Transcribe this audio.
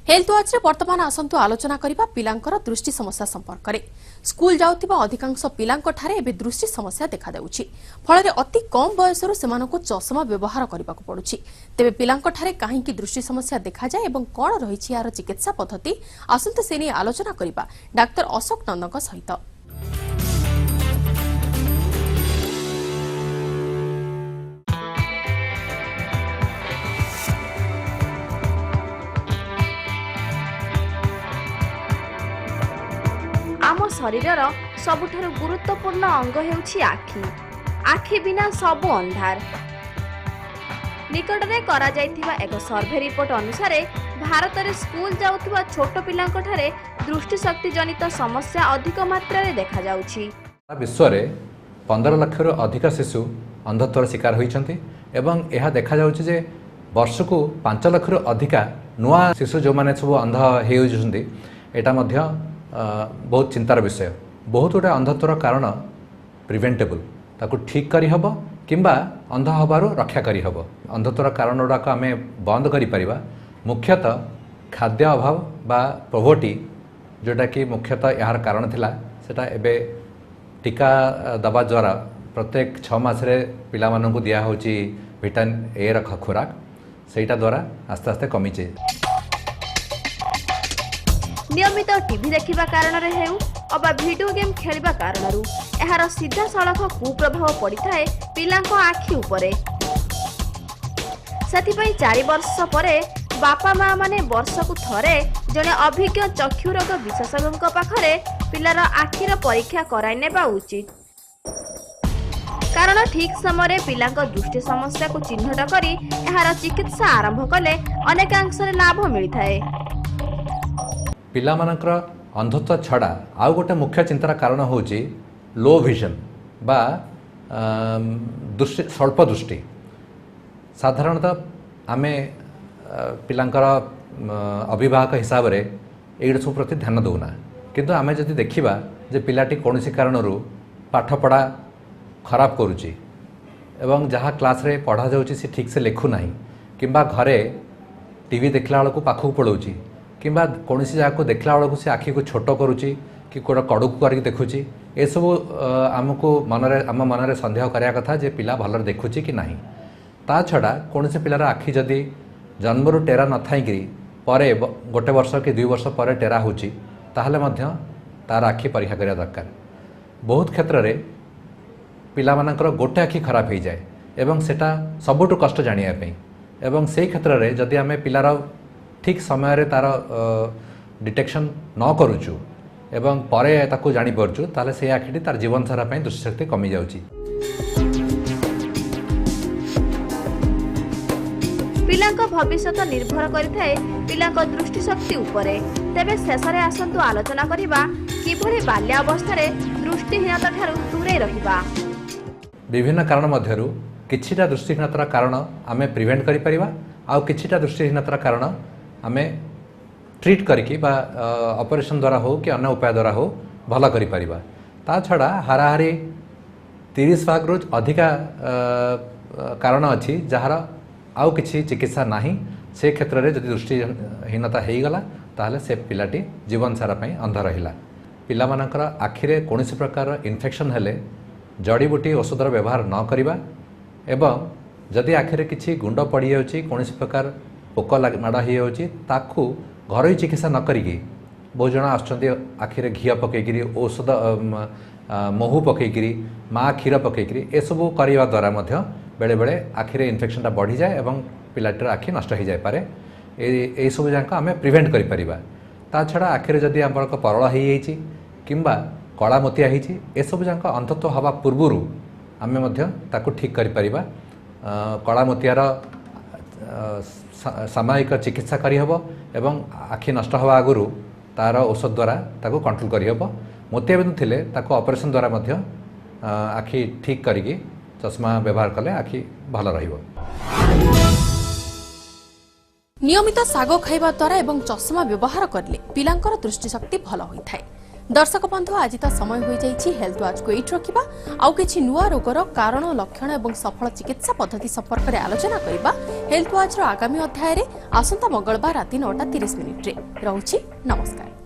Health watch रे वर्तमान आसंतु आलोचना करिबा पिलांकर दृष्टि समस्या संपर्क रे स्कूल जाउतिबा अधिकांश पिलांक ठारे एबे दृष्टि समस्या देखा देउछि फଳରେ अति कम बयसरु सेमानकु चश्मा व्यवहार करिबाकु पडुछि तेबे पिलांक ठारे काहेकि दृष्टि समस्या देखा जाय एवं कोन रहिछि यार चिकित्सा पद्धति आसंतु सेनी आलोचना करिबा डाक्टर अशोक नंदक सहित। आम शरीरर सबुठारु गुरुत्वपूर्ण अंग हेउछि आखि। आखि बिना सबु अंधार। निकटरे करा जाइथिबा एक सर्वे रिपोर्ट अनुसार भारत में स्कूल जाउथिबा छोट पिलांक ठारे दृष्टि शक्ति जनित समस्या अधिक मात्रा रे देखा जाउछि। विश्व रे 15 लाख रु अधिक शिशु अंधत्वर शिकार होइछन्ति एवं यह देखा जाउछि जे वर्ष को 5 लाख रु अधिक नुआ शिशु जो माने सब अंध हेउ जछन्ति एटा मध्य बहुत चिंतार विषय। बहुत गुड़ा अंधत्वर कारण प्रिवेंटेबल ताकू ठीक करी हबो किंबा अंध हबारु रक्षा करी हबो। अंधत्वर कारण गुड़ाक आम बंद करि परिबा मुख्यतः खाद्य अभाव बा पोवर्टी जोटा कि मुख्यतः यार कारण थिला सेटा एबे टीका दबा द्वारा प्रत्येक 6 मासरे पिला माननकु दिया होची विटामिन ए रा खुराक सेटा द्वारा आस्ते आस्ते कमी जे। नियमित टीवी देखिबा कारण रे हेउ अबा वीडियो गेम खेलिबा कारणरु एहार सीधा सड़क कुप्रभाव पड़िथाए पिलांक आखि उपरे। सेथिपई 4 वर्ष परे बापा माँ माने वर्षकु थरे जने अभिज्ञ चक्षु रोग विशेषज्ञ पाखरे पिलार आखिर परीक्षा कराई नेबा उचित। कारण ठीक समय पिलांक दृष्टि समस्या को चिन्हट करी एहार चिकित्सा आरंभ कले अनेकांशरे लाभ मिलिथाए। पिला मानकर अंधत्व छड़ा आउ गोटे मुख्य चिंतार कारण होची लो विजन बा दृष्टि स्वल्प दृष्टि। साधारणतः आमे पिलांकर अभिभावक हिसाब रे एड सब प्रति ध्यान दउना किंतु आमे जदि देखिबा जे पिलाटी कोनोसी कारणरू पाठ पढ़ा खराब करूची एवं जहाँ क्लास रे पढ़ा जाउची से ठीक से लेखु नाही किंबा घरे टीवी देखला बेलू पाखक पड़ोची किंबा कौन सी जगह को देखला बेलू से आखि को छोट करुच्ची कि कोड़ा कड़क करके देखुची ए सब आमको मनरे आम मनरे संदेह करिया कथा जे पिला भलर देखुची कि नाही। ता छड़ा कौन से पिलार आखि जदि जन्मरू टेरा न थाइकरी परे गोटे वर्ष कि 2 वर्ष पर टेरा होची ताहले मध्य तार आखि परीक्षा करिया दरकार। बहुत क्षेत्र रे पिला मानकर गोटे आखि खराब हो जाए एवं सेटा सबुठु कष्ट जानिया पई एवं से क्षेत्र रे जदि आमे पिलार ठीक समय रे तार डिटेक्शन न करूचु एवं परे ताकू जानी परचु ताले से आखिटी तार जीवन सारा पई दृष्टिशक्ति कमी जाउची। पिलांक भविष्यत निर्भर करिथाए पिलांक दृष्टिशक्ति उपरे। तेबे शेषरे आसंतु आलोचना करिबा किभଳି बाल्यावस्था रे दृष्टिहीनता ठारू दूरे रहिबा। विभिन्न कारण मध्यरु किछिटा दृष्टिहीनतार कारण आमे प्रिवेंट करि परिबा आ किछिटा दृष्टिहीनतार कारण आमे ट्रीट करके बा ऑपरेशन द्वारा हो कि अन्य उपाय द्वारा हो भला करि परिबा। ता छड़ा हाराहारी 30% रु अधिका कारण अछि जहार आउ किछि चिकित्सा नाही से क्षेत्र रे जदि दृष्टिहीनता हेई गला ताहले से पिलाटी जीवन सारा पई अंध रहिला। पिला मानकर आखिरे कोनोसी प्रकार इन्फेक्शन हेले जड़ीबूटी औषधर व्यवहार न करिबा एवं जदि आखिरे किछि गुंड पड़ी जाउची कोनोसी प्रकार पोक माड़ा हो जाउची ताकू घरोई चिकित्सा न करिकी बहुत जन आछन्ती आखिरे घी पकईकरी औषध महू पकईकरी माँ क्षीर पकईकरी ए सब करवा द्वारा मध्य बेले बेले आखिरे इन्फेक्शनटा बढ़ी जाए एवं पिलाटीर आखि नष्ट हो जाए पारे ए सब जाक आम प्रिवेंट करि परिबा। ता छड़ा आखिरे जदि आमर परल हो जाइछि किंबा कला मोतिया होइछि ए सब जाक अंतत्व हवा पूर्वरु आमे मध्य ताकू ठीक करि परिबा। कला मोतियार सामयिक चिकित्सा करि हबो एवं आखि नष्ट हवा आगुरु तार औषध द्वारा ताको कंट्रोल करि हबो। मोतिया बिंदु थिले ताको ऑपरेशन द्वारा मध्य आखि ठीक करिकी चश्मा व्यवहार कले आखि भल रहिबो। नियमित साग खाइबा द्वारा एवं चश्मा व्यवहार करले पिलांकर दृष्टिशक्ति भल होइथाय। दर्शक बंधु आज तो समय हो जाइछि हेल्थ वाच को एट रखिबा आउ किछि नुआ रोगर कारण लक्षण एवं सफल चिकित्सा पद्धति संपर्क में आलोचना करिबा हेल्थ वाच रो आगामी अध्याय रे आसंता मंगलवार राति 9:30 रे रहउछि नमस्कार।